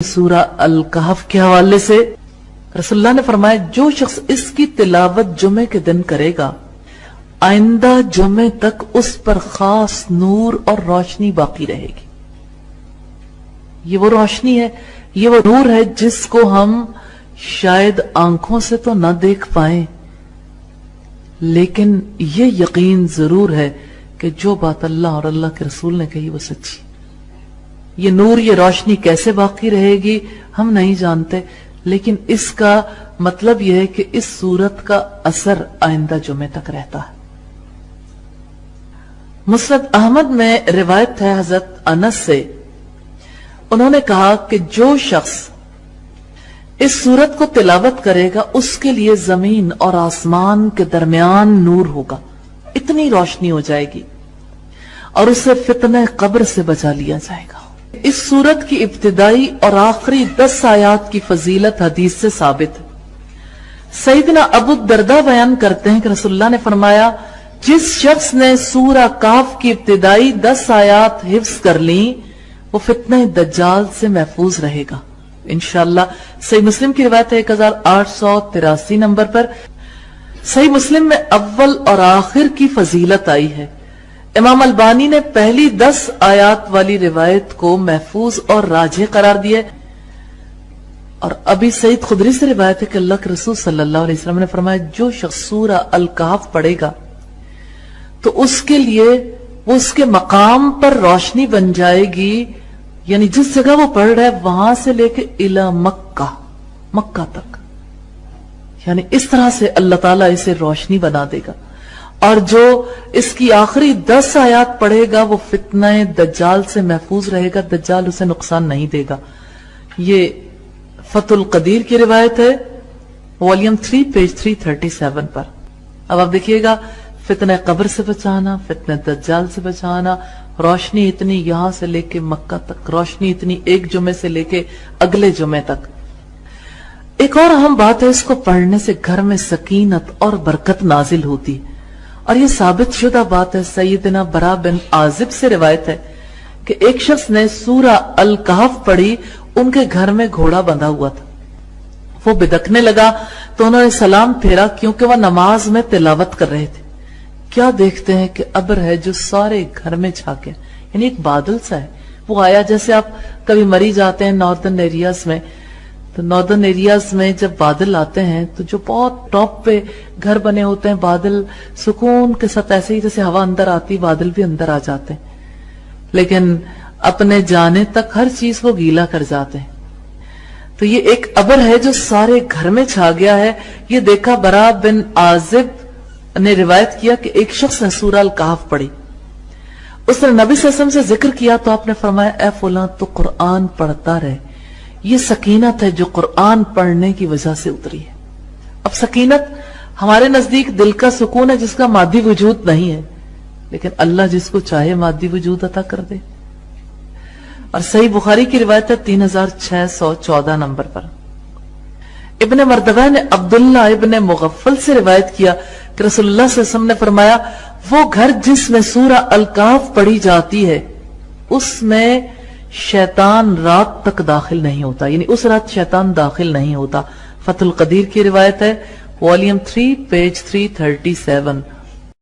سورہ الکہف کے حوالے سے رسول اللہ نے فرمایا جو شخص اس کی تلاوت جمعے کے دن کرے گا آئندہ جمعے تک اس پر خاص نور اور روشنی باقی رہے گی۔ یہ وہ روشنی ہے، یہ وہ نور ہے جس کو ہم شاید آنکھوں سے تو نہ دیکھ پائیں، لیکن یہ یقین ضرور ہے کہ جو بات اللہ اور اللہ کے رسول نے کہی وہ سچی۔ یہ نور، یہ روشنی کیسے باقی رہے گی ہم نہیں جانتے، لیکن اس کا مطلب یہ ہے کہ اس صورت کا اثر آئندہ جمعے تک رہتا ہے۔ مسند احمد میں روایت ہے حضرت انس سے، انہوں نے کہا کہ جو شخص اس سورت کو تلاوت کرے گا اس کے لیے زمین اور آسمان کے درمیان نور ہوگا، اتنی روشنی ہو جائے گی، اور اسے فتنہ قبر سے بچا لیا جائے گا۔ اس سورت کی ابتدائی اور آخری 10 آیات کی فضیلت حدیث سے ثابت ہے۔ سیدنا ابو الدرداء بیان کرتے ہیں کہ رسول اللہ نے فرمایا جس شخص نے سورہ کہف کی ابتدائی 10 آیات حفظ کر لیں وہ فتنہ دجال سے محفوظ رہے گا انشاءاللہ۔ صحیح مسلم کی روایت ہے 1883 نمبر پر۔ صحیح مسلم میں اول اور آخر کی فضیلت آئی ہے۔ امام البانی نے پہلی 10 آیات والی روایت کو محفوظ اور راجح قرار دیا، اور ابی سعید خدری سے روایت ہے کہ اللہ کے رسول صلی اللہ علیہ وسلم نے فرمایا جو شخص سورہ الکہف پڑھے گا تو اس کے لیے وہ اس کے مقام پر روشنی بن جائے گی، یعنی جس جگہ وہ پڑھ رہا ہے وہاں سے لے کے الی مکہ تک، یعنی اس طرح سے اللہ تعالیٰ اسے روشنی بنا دے گا۔ اور جو اس کی آخری 10 آیات پڑھے گا وہ فتنہ دجال سے محفوظ رہے گا، دجال اسے نقصان نہیں دے گا۔ یہ فتح القدیر کی روایت ہے، والیوم 3 پیج 337 پر۔ اب آپ دیکھیے گا فتنہ قبر سے بچانا، فتنہ دجال سے بچانا، روشنی اتنی یہاں سے لے کے مکہ تک، روشنی اتنی ایک جمعے سے لے کے اگلے جمعے تک۔ ایک اور اہم بات ہے، اس کو پڑھنے سے گھر میں سکینت اور برکت نازل ہوتی، اور یہ ثابت شدہ بات ہے۔ سیدنا برا بن عازب سے روایت ہے کہ ایک شخص نے سورہ الکہف پڑھی، ان کے گھر میں گھوڑا بندھا ہوا تھا، وہ بدکنے لگا تو انہوں نے سلام پھیرا کیونکہ وہ نماز میں تلاوت کر رہے تھے۔ کیا دیکھتے ہیں کہ ابر ہے جو سارے گھر میں چھا گیا، یعنی ایک بادل سا ہے، وہ آیا جیسے آپ کبھی مری جاتے ہیں ناردرن ایریاز میں، تو ناردرن ایریاز میں جب بادل آتے ہیں تو جو بہت ٹاپ پہ گھر بنے ہوتے ہیں، بادل سکون کے ساتھ ایسے ہی جیسے ہوا اندر آتی بادل بھی اندر آ جاتے ہیں، لیکن اپنے جانے تک ہر چیز کو گیلا کر جاتے ہیں۔ تو یہ ایک ابر ہے جو سارے گھر میں چھا گیا ہے۔ یہ دیکھا برا بن عازب نے روایت کیا کہ ایک شخص نے سورہ الکہف پڑھی، اس نے نبی صلی اللہ علیہ وسلم سے ذکر کیا تو آپ نے فرمایا اے فلاں تو قرآن پڑھتا رہے، یہ سکینت ہے جو قرآن پڑھنے کی وجہ سے اتری ہے۔ اب سکینت ہمارے نزدیک دل کا سکون ہے جس کا مادی وجود نہیں ہے، لیکن اللہ جس کو چاہے مادی وجود عطا کر دے۔ اور صحیح بخاری کی روایت ہے 3614 نمبر پر۔ ابن مردوہ نے عبداللہ ابن مغفل سے روایت کیا کہ رسول اللہ صلی اللہ علیہ وسلم نے فرمایا وہ گھر جس میں سورہ الکہف پڑھی جاتی ہے اس میں شیطان رات تک داخل نہیں ہوتا، یعنی اس رات شیطان داخل نہیں ہوتا۔ فتح القدیر کی روایت ہے، والیوم 3 پیج 337۔